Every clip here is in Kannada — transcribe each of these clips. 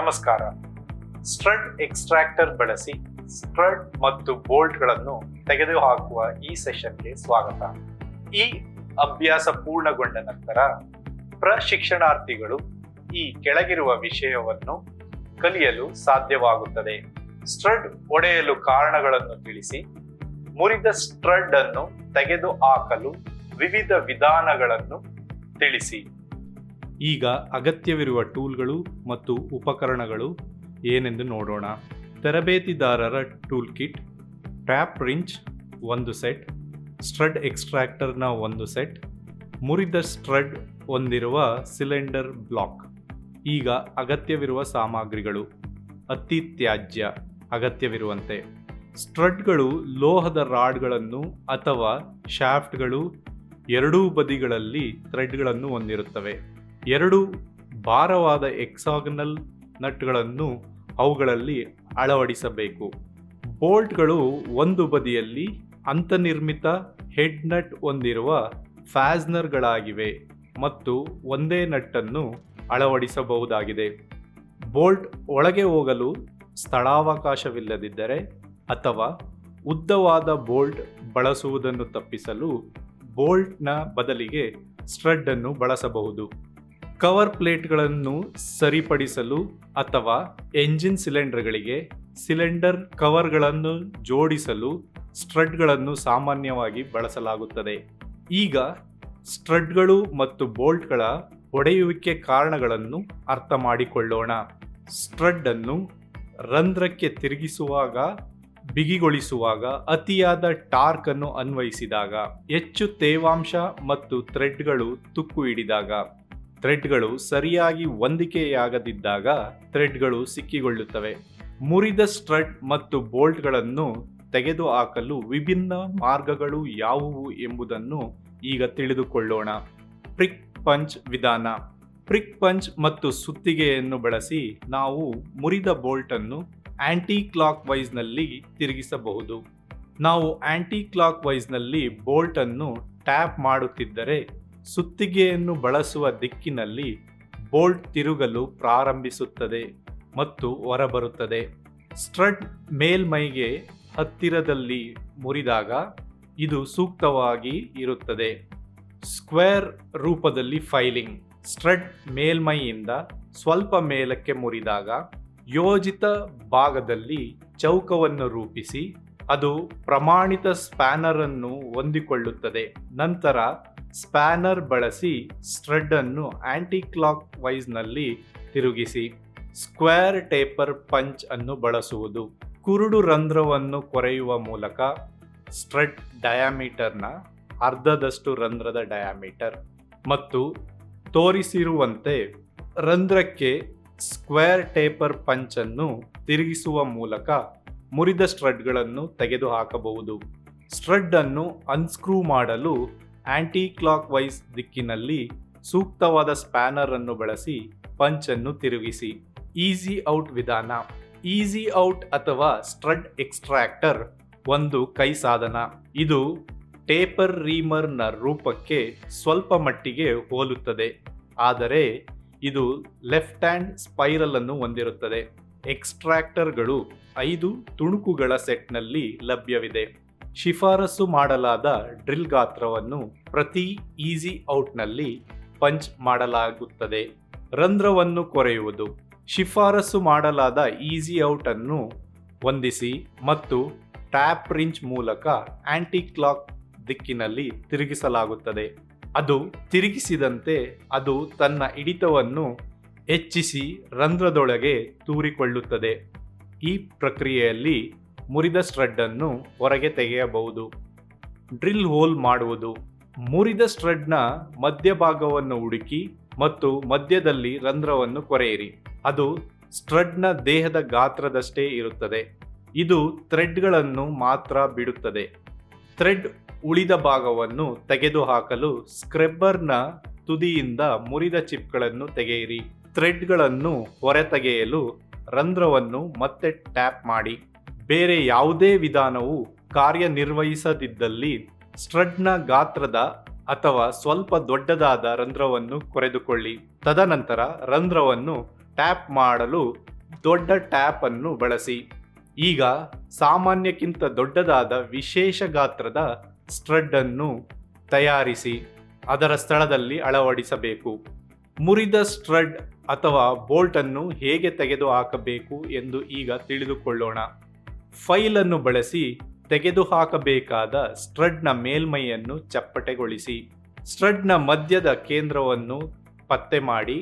ನಮಸ್ಕಾರ. ಸ್ಟ್ರಡ್ ಎಕ್ಸ್ಟ್ರಾಕ್ಟರ್ ಬಳಸಿ ಸ್ಟ್ರಡ್ ಮತ್ತು ಬೋಲ್ಟ್ಗಳನ್ನು ತೆಗೆದುಹಾಕುವ ಈ ಸೆಷನ್ಗೆ ಸ್ವಾಗತ. ಈ ಅಭ್ಯಾಸ ಪೂರ್ಣಗೊಂಡ ನಂತರ ಪ್ರಶಿಕ್ಷಣಾರ್ಥಿಗಳು ಈ ಕೆಳಗಿರುವ ವಿಷಯವನ್ನು ಕಲಿಯಲು ಸಾಧ್ಯವಾಗುತ್ತದೆ. ಸ್ಟ್ರಡ್ ಒಡೆಯಲು ಕಾರಣಗಳನ್ನು ತಿಳಿಸಿ, ಮುರಿದ ಸ್ಟ್ರಡ್ ಅನ್ನು ತೆಗೆದುಹಾಕಲು ವಿವಿಧ ವಿಧಾನಗಳನ್ನು ತಿಳಿಸಿ. ಈಗ ಅಗತ್ಯವಿರುವ ಟೂಲ್ಗಳು ಮತ್ತು ಉಪಕರಣಗಳು ಏನೆಂದು ನೋಡೋಣ. ತರಬೇತಿದಾರರ tool kit, tap wrench 1 set, stud ಎಕ್ಸ್ಟ್ರಾಕ್ಟರ್ನ 1 ಸೆಟ್, ಮುರಿದ ಸ್ಟ್ರಡ್ ಹೊಂದಿರುವ ಸಿಲಿಂಡರ್ ಬ್ಲಾಕ್. ಈಗ ಅಗತ್ಯವಿರುವ ಸಾಮಗ್ರಿಗಳು. ಅತಿ ತ್ಯಾಜ್ಯ ಅಗತ್ಯವಿರುವಂತೆ ಸ್ಟ್ರಡ್ಗಳು ಲೋಹದ ರಾಡ್ಗಳನ್ನು ಅಥವಾ ಶಾಫ್ಟ್ಗಳು ಎರಡೂ ಬದಿಗಳಲ್ಲಿ ಥ್ರೆಡ್ಗಳನ್ನು ಹೊಂದಿರುತ್ತವೆ. 2 ಭಾರವಾದ ಹೆಕ್ಸಾಗನಲ್ ನಟ್ಗಳನ್ನು ಅವುಗಳಲ್ಲಿ ಅಳವಡಿಸಬೇಕು. ಬೋಲ್ಟ್ಗಳು ಒಂದು ಬದಿಯಲ್ಲಿ ಅಂತರ್ನಿರ್ಮಿತ ಹೆಡ್ ನಟ್ ಹೊಂದಿರುವ ಫ್ಯಾಸ್ನರ್ಗಳಾಗಿವೆ ಮತ್ತು ಒಂದೇ ನಟ್ಟನ್ನು ಅಳವಡಿಸಬಹುದಾಗಿದೆ. ಬೋಲ್ಟ್ ಒಳಗೆ ಹೋಗಲು ಸ್ಥಳಾವಕಾಶವಿಲ್ಲದಿದ್ದರೆ ಅಥವಾ ಉದ್ದವಾದ ಬೋಲ್ಟ್ ಬಳಸುವುದನ್ನು ತಪ್ಪಿಸಲು ಬೋಲ್ಟ್ನ ಬದಲಿಗೆ ಸ್ಟ್ರಡ್ ಅನ್ನು ಬಳಸಬಹುದು. ಕವರ್ ಪ್ಲೇಟ್ಗಳನ್ನು ಸರಿಪಡಿಸಲು ಅಥವಾ ಎಂಜಿನ್ ಸಿಲಿಂಡರ್ಗಳಿಗೆ ಸಿಲಿಂಡರ್ ಕವರ್ಗಳನ್ನು ಜೋಡಿಸಲು ಸ್ಟ್ರಡ್ಗಳನ್ನು ಸಾಮಾನ್ಯವಾಗಿ ಬಳಸಲಾಗುತ್ತದೆ. ಈಗ ಸ್ಟ್ರಡ್ಗಳು ಮತ್ತು ಬೋಲ್ಟ್ಗಳ ಒಡೆಯುವಿಕೆ ಕಾರಣಗಳನ್ನು ಅರ್ಥ ಮಾಡಿಕೊಳ್ಳೋಣ. ಸ್ಟ್ರಡ್ ಅನ್ನು ರಂಧ್ರಕ್ಕೆ ತಿರುಗಿಸುವಾಗ, ಬಿಗಿಗೊಳಿಸುವಾಗ, ಅತಿಯಾದ ಟಾರ್ಕ್ ಅನ್ನು ಅನ್ವಯಿಸಿದಾಗ, ಹೆಚ್ಚು ತೇವಾಂಶ ಮತ್ತು ಥ್ರೆಡ್ಗಳು ತುಕ್ಕು ಹಿಡಿದಾಗ, ಥ್ರೆಡ್ಗಳು ಸರಿಯಾಗಿ ಹೊಂದಿಕೆಯಾಗದಿದ್ದಾಗ ಥ್ರೆಡ್ಗಳು ಸಿಕ್ಕಿಕೊಳ್ಳುತ್ತವೆ. ಮುರಿದ ಸ್ಟ್ರಡ್ ಮತ್ತು ಬೋಲ್ಟ್ಗಳನ್ನು ತೆಗೆದುಹಾಕಲು ವಿಭಿನ್ನ ಮಾರ್ಗಗಳು ಯಾವುವು ಎಂಬುದನ್ನು ಈಗ ತಿಳಿದುಕೊಳ್ಳೋಣ. ಪ್ರಿಕ್ ಪಂಚ್ ವಿಧಾನ. ಪ್ರಿಕ್ ಪಂಚ್ ಮತ್ತು ಸುತ್ತಿಗೆಯನ್ನು ಬಳಸಿ ನಾವು ಮುರಿದ ಬೋಲ್ಟ್ ಅನ್ನು ಆಂಟಿ ಕ್ಲಾಕ್ ವೈಸ್ನಲ್ಲಿ ತಿರುಗಿಸಬಹುದು. ನಾವು ಆಂಟಿ ಕ್ಲಾಕ್ ವೈಸ್ನಲ್ಲಿ ಬೋಲ್ಟ್ ಅನ್ನು ಟ್ಯಾಪ್ ಮಾಡುತ್ತಿದ್ದರೆ ಸುತ್ತಿಗೆಯನ್ನು ಬಳಸುವ ದಿಕ್ಕಿನಲ್ಲಿ ಬೋಲ್ಟ್ ತಿರುಗಲು ಪ್ರಾರಂಭಿಸುತ್ತದೆ ಮತ್ತು ಹೊರಬರುತ್ತದೆ. ಸ್ಟ್ರಡ್ ಮೇಲ್ಮೈಗೆ ಹತ್ತಿರದಲ್ಲಿ ಮುರಿದಾಗ ಇದು ಸೂಕ್ತವಾಗಿ ಇರುತ್ತದೆ. ಸ್ಕ್ವೇರ್ ರೂಪದಲ್ಲಿ ಫೈಲಿಂಗ್. ಸ್ಟ್ರಡ್ ಮೇಲ್ಮೈಯಿಂದ ಸ್ವಲ್ಪ ಮೇಲಕ್ಕೆ ಮುರಿದಾಗ ಯೋಜಿತ ಭಾಗದಲ್ಲಿ ಚೌಕವನ್ನು ರೂಪಿಸಿ ಅದು ಪ್ರಮಾಣಿತ ಸ್ಪ್ಯಾನರ್ ಅನ್ನು ಹೊಂದಿಕೊಳ್ಳುತ್ತದೆ. ನಂತರ ಸ್ಪ್ಯಾನರ್ ಬಳಸಿ ಸ್ಟ್ರಡ್ ಅನ್ನು ಆಂಟಿ ಕ್ಲಾಕ್ ವೈಸ್ನಲ್ಲಿ ತಿರುಗಿಸಿ. ಸ್ಕ್ವೇರ್ ಟೇಪರ್ ಪಂಚ್ ಅನ್ನು ಬಳಸುವುದು. ಕುರುಡು ರಂಧ್ರವನ್ನು ಕೊರೆಯುವ ಮೂಲಕ ಸ್ಟ್ರಡ್ ಡಯಾಮೀಟರ್ನ ಅರ್ಧದಷ್ಟು ರಂಧ್ರದ ಡಯಾಮೀಟರ್ ಮತ್ತು ತೋರಿಸಿರುವಂತೆ ರಂಧ್ರಕ್ಕೆ ಸ್ಕ್ವೇರ್ ಟೇಪರ್ ಪಂಚ್ ಅನ್ನು ತಿರುಗಿಸುವ ಮೂಲಕ ಮುರಿದ ಸ್ಟ್ರಡ್ಗಳನ್ನು ತೆಗೆದುಹಾಕಬಹುದು. ಸ್ಟ್ರಡ್ ಅನ್ನು ಅನ್ಸ್ಕ್ರೂ ಮಾಡಲು ಆಂಟಿ ಕ್ಲಾಕ್ ವೈಸ್ ದಿಕ್ಕಿನಲ್ಲಿ ಸೂಕ್ತವಾದ ಸ್ಪ್ಯಾನರ್ ಅನ್ನು ಬಳಸಿ ಪಂಚ್ ಅನ್ನು ತಿರುಗಿಸಿ. ಈಸಿ ಔಟ್ ವಿಧಾನ. ಈಸಿ ಔಟ್ ಅಥವಾ ಸ್ಟ್ರಡ್ ಎಕ್ಸ್ಟ್ರಾಕ್ಟರ್ ಒಂದು ಕೈ ಸಾಧನ. ಇದು ಟೇಪರ್ ರೀಮರ್ನ ರೂಪಕ್ಕೆ ಸ್ವಲ್ಪ ಮಟ್ಟಿಗೆ ಹೋಲುತ್ತದೆ, ಆದರೆ ಇದು ಲೆಫ್ಟ್ ಹ್ಯಾಂಡ್ ಸ್ಪೈರಲ್ ಅನ್ನು ಹೊಂದಿರುತ್ತದೆ. ಎಕ್ಸ್ಟ್ರಾಕ್ಟರ್ಗಳು 5 ತುಣುಕುಗಳ ಸೆಟ್ನಲ್ಲಿ ಲಭ್ಯವಿದೆ. ಶಿಫಾರಸು ಮಾಡಲಾದ ಡ್ರಿಲ್ ಗಾತ್ರವನ್ನು ಪ್ರತಿ ಈಸಿ ಔಟ್ನಲ್ಲಿ ಪಂಚ್ ಮಾಡಲಾಗುತ್ತದೆ. ರಂಧ್ರವನ್ನು ಕೊರೆಯುವುದು. ಶಿಫಾರಸು ಮಾಡಲಾದ ಈಸಿ ಔಟ್ ಅನ್ನು ಹೊಂದಿಸಿ ಮತ್ತು ಟ್ಯಾಪ್ ರಿಂಚ್ ಮೂಲಕ ಆಂಟಿ ಕ್ಲಾಕ್ ದಿಕ್ಕಿನಲ್ಲಿ ತಿರುಗಿಸಲಾಗುತ್ತದೆ. ಅದು ತಿರುಗಿಸಿದಂತೆ ಅದು ತನ್ನ ಹಿಡಿತವನ್ನು ಹೆಚ್ಚಿಸಿ ರಂಧ್ರದೊಳಗೆ ತೂರಿಕೊಳ್ಳುತ್ತದೆ. ಈ ಪ್ರಕ್ರಿಯೆಯಲ್ಲಿ ಮುರಿದ ಸ್ಟ್ರಡ್ ಅನ್ನು ಹೊರಗೆ ತೆಗೆಯಬಹುದು. ಡ್ರಿಲ್ ಹೋಲ್ ಮಾಡುವುದು. ಮುರಿದ ಸ್ಟ್ರಡ್ನ ಮಧ್ಯಭಾಗವನ್ನು ಹುಡುಕಿ ಮತ್ತು ಮಧ್ಯದಲ್ಲಿ ರಂಧ್ರವನ್ನು ಕೊರೆಯಿರಿ. ಅದು ಸ್ಟ್ರಡ್ನ ದೇಹದ ಗಾತ್ರದಷ್ಟೇ ಇರುತ್ತದೆ. ಇದು ಥ್ರೆಡ್ಗಳನ್ನು ಮಾತ್ರ ಬಿಡುತ್ತದೆ. ಥ್ರೆಡ್ ಉಳಿದ ಭಾಗವನ್ನು ತೆಗೆದುಹಾಕಲು ಸ್ಕ್ರಬ್ಬರ್ನ ತುದಿಯಿಂದ ಮುರಿದ ಚಿಪ್ಗಳನ್ನು ತೆಗೆಯಿರಿ. ಥ್ರೆಡ್ಗಳನ್ನು ಹೊರತೆಗೆಯಲು ರಂಧ್ರವನ್ನು ಮತ್ತೆ ಟ್ಯಾಪ್ ಮಾಡಿ. ಬೇರೆ ಯಾವುದೇ ವಿಧಾನವು ಕಾರ್ಯನಿರ್ವಹಿಸದಿದ್ದಲ್ಲಿ ಸ್ಟ್ರಡ್ನ ಗಾತ್ರದ ಅಥವಾ ಸ್ವಲ್ಪ ದೊಡ್ಡದಾದ ರಂಧ್ರವನ್ನು ಕೊರೆದುಕೊಳ್ಳಿ. ತದನಂತರ ರಂಧ್ರವನ್ನು ಟ್ಯಾಪ್ ಮಾಡಲು ದೊಡ್ಡ ಟ್ಯಾಪ್ ಅನ್ನು ಬಳಸಿ. ಈಗ ಸಾಮಾನ್ಯಕ್ಕಿಂತ ದೊಡ್ಡದಾದ ವಿಶೇಷ ಗಾತ್ರದ ಸ್ಟ್ರಡ್ ಅನ್ನು ತಯಾರಿಸಿ ಅದರ ಸ್ಥಳದಲ್ಲಿ ಅಳವಡಿಸಬೇಕು. ಮುರಿದ ಸ್ಟ್ರಡ್ ಅಥವಾ ಬೋಲ್ಟ್ ಅನ್ನು ಹೇಗೆ ತೆಗೆದುಹಾಕಬೇಕು ಎಂದು ಈಗ ತಿಳಿದುಕೊಳ್ಳೋಣ. ಫೈಲ್ ಅನ್ನು ಬಳಸಿ ತೆಗೆದುಹಾಕಬೇಕಾದ ಸ್ಟ್ರಡ್ನ ಮೇಲ್ಮೈಯನ್ನು ಚಪ್ಪಟೆಗೊಳಿಸಿ. ಸ್ಟ್ರಡ್ನ ಮಧ್ಯದ ಕೇಂದ್ರವನ್ನು ಪತ್ತೆ ಮಾಡಿ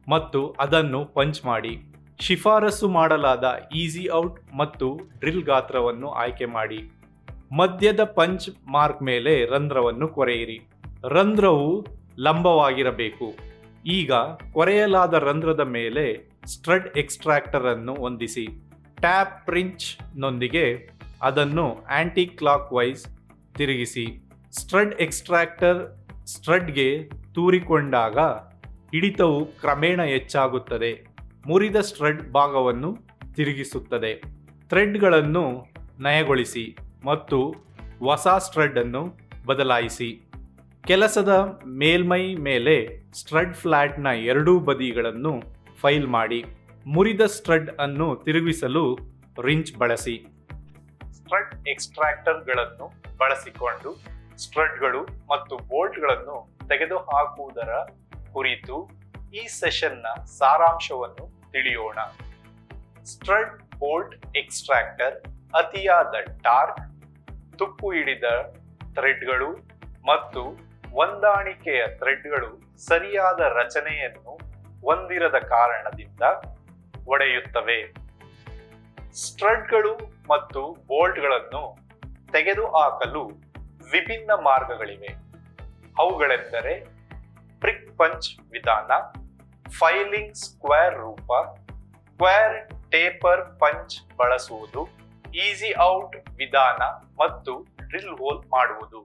ಮತ್ತು ಅದನ್ನು ಪಂಚ್ ಮಾಡಿ. ಶಿಫಾರಸು ಮಾಡಲಾದ ಈಸಿ ಔಟ್ ಮತ್ತು ಡ್ರಿಲ್ ಗಾತ್ರವನ್ನು ಆಯ್ಕೆ ಮಾಡಿ. ಮಧ್ಯದ ಪಂಚ್ ಮಾರ್ಕ್ ಮೇಲೆ ರಂಧ್ರವನ್ನು ಕೊರೆಯಿರಿ. ರಂಧ್ರವು ಲಂಬವಾಗಿರಬೇಕು. ಈಗ ಕೊರೆಯಲಾದ ರಂಧ್ರದ ಮೇಲೆ ಸ್ಟ್ರಡ್ ಎಕ್ಸ್ಟ್ರಾಕ್ಟರ್ ಅನ್ನು ಹೊಂದಿಸಿ. ಟ್ಯಾಪ್ ರಿಂಚ್ ನೊಂದಿಗೆ ಅದನ್ನು ಆಂಟಿ ಕ್ಲಾಕ್ ವೈಸ್ ತಿರುಗಿಸಿ. ಸ್ಟ್ರಡ್ ಎಕ್ಸ್ಟ್ರಾಕ್ಟರ್ ಸ್ಟ್ರಡ್ಗೆ ತೂರಿಕೊಂಡಾಗ ಹಿಡಿತವು ಕ್ರಮೇಣ ಹೆಚ್ಚಾಗುತ್ತದೆ. ಮುರಿದ ಸ್ಟ್ರಡ್ ಭಾಗವನ್ನು ತಿರುಗಿಸುತ್ತದೆ. ಥ್ರೆಡ್ಗಳನ್ನು ನಯಗೊಳಿಸಿ ಮತ್ತು ಹೊಸ ಸ್ಟ್ರಡ್ ಅನ್ನು ಬದಲಾಯಿಸಿ. ಕೆಲಸದ ಮೇಲ್ಮೈ ಮೇಲೆ ಸ್ಟ್ರಡ್ ಫ್ಲಾಟ್ನ ಎರಡೂ ಬದಿಗಳನ್ನು ಫೈಲ್ ಮಾಡಿ. ಮುರಿದ ಸ್ಟ್ರಡ್ ಅನ್ನು ತಿರುಗಿಸಲು ರಿಂಚ್ ಬಳಸಿ. ಸ್ಟ್ರಡ್ ಎಕ್ಸ್ಟ್ರಾಕ್ಟರ್ಗಳನ್ನು ಬಳಸಿಕೊಂಡು ಸ್ಟ್ರಡ್ಗಳು ಮತ್ತು ಬೋಲ್ಟ್ಗಳನ್ನು ತೆಗೆದುಹಾಕುವುದರ ಕುರಿತು ಈ ಸೆಷನ್ನ ಸಾರಾಂಶವನ್ನು ತಿಳಿಯೋಣ. ಸ್ಟ್ರಡ್ ಬೋಲ್ಟ್ ಎಕ್ಸ್ಟ್ರಾಕ್ಟರ್ ಅತಿಯಾದ ಟಾರ್ಕ್, ತುಕ್ಕು ಹಿಡಿದ ಥ್ರೆಡ್ಗಳು ಮತ್ತು ಹೊಂದಾಣಿಕೆಯ ಥ್ರೆಡ್ಗಳು ಸರಿಯಾದ ರಚನೆಯನ್ನು ಹೊಂದಿರದ ಕಾರಣದಿಂದ ಒಡೆಯುತ್ತವೆ. ಸ್ಟ್ರಡ್ಗಳು ಮತ್ತು ಬೋಲ್ಟ್ಗಳನ್ನು ತೆಗೆದುಹಾಕಲು ವಿಭಿನ್ನ ಮಾರ್ಗಗಳಿವೆ. ಅವುಗಳೆಂದರೆ ಪ್ರಿಕ್ ಪಂಚ್ ವಿಧಾನ, ಫೈಲಿಂಗ್ ಸ್ಕ್ವೇರ್ ರೂಪ, ಸ್ಕ್ವೇರ್ ಟೇಪರ್ ಪಂಚ್ ಬಳಸುವುದು, ಈಸಿ ಔಟ್ ವಿಧಾನ ಮತ್ತು ಡ್ರಿಲ್ ಹೋಲ್ ಮಾಡುವುದು.